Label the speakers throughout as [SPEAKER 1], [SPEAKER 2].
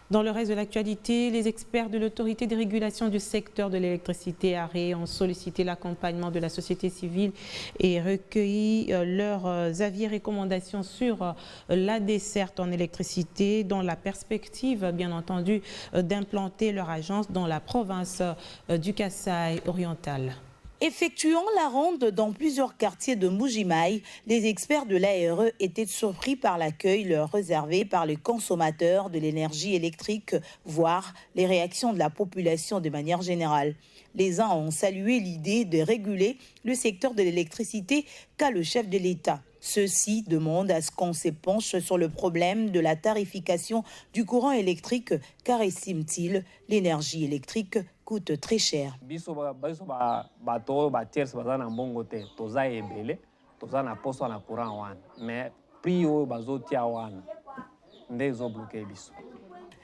[SPEAKER 1] Dans le reste de l'actualité, les experts de l'autorité de régulation du secteur de l'électricité AREE ont sollicité l'accompagnement de la société civile et recueilli leurs avis et recommandations sur la desserte en électricité dans la perspective, bien entendu, d'implanter leur agence dans la province du Kasaï oriental.
[SPEAKER 2] Effectuant la ronde dans plusieurs quartiers de Mbuji-Mayi, les experts de l'ARE étaient surpris par l'accueil leur réservé par les consommateurs de l'énergie électrique, voire les réactions de la population de manière générale. Les uns ont salué l'idée de réguler le secteur de l'électricité qu'a le chef de l'État. Ceux-ci demandent à ce qu'on se penche sur le problème de la tarification du courant électrique, car estiment-ils, l'énergie électrique coûte très cher.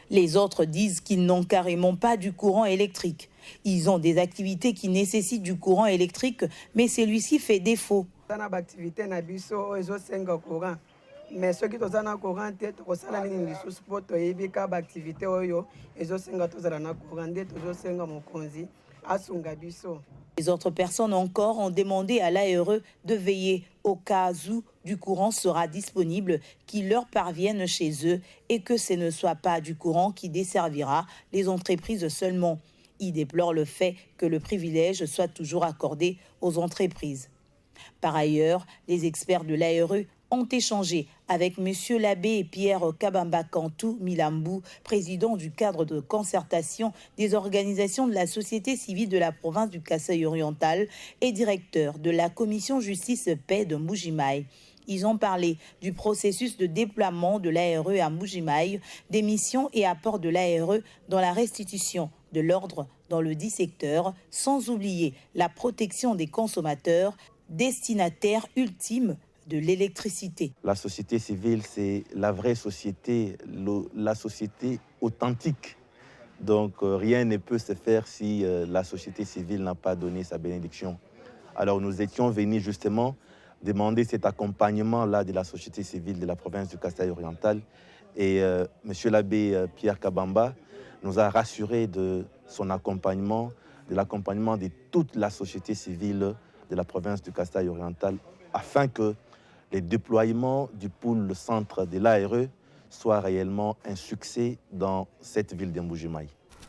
[SPEAKER 2] Les autres disent qu'ils n'ont carrément pas du courant électrique. Ils ont des activités qui nécessitent du courant électrique, mais celui-ci fait défaut.
[SPEAKER 3] Mais ceux qui sont en courant,
[SPEAKER 2] les autres personnes encore ont demandé à l'ARE de veiller au cas où du courant sera disponible, qui leur parvienne chez eux et que ce ne soit pas du courant qui desservira les entreprises seulement. Ils déplorent le fait que le privilège soit toujours accordé aux entreprises. Par ailleurs, les experts de l'ARE ont échangé avec M. l'abbé Pierre Kabamba Kantou Milambu, président du cadre de concertation des organisations de la société civile de la province du Kasaï oriental et directeur de la commission justice-paix de Mbuji-Mayi. Ils ont parlé du processus de déploiement de l'ARE à Mbuji-Mayi, des missions et apports de l'ARE dans la restitution de l'ordre dans le dit secteur, sans oublier la protection des consommateurs, destinataires ultimes de l'électricité.
[SPEAKER 4] La société civile, c'est la vraie société, la société authentique. Donc rien ne peut se faire si la société civile n'a pas donné sa bénédiction. Alors nous étions venus justement demander cet accompagnement-là de la société civile de la province du Kasaï oriental. Et monsieur l'abbé Pierre Kabamba nous a rassurés de son accompagnement, de l'accompagnement de toute la société civile de la province du Kasaï oriental, afin que les déploiements du pôle centre de l'ARE soient réellement un succès dans cette ville de Mbuji-Mayi.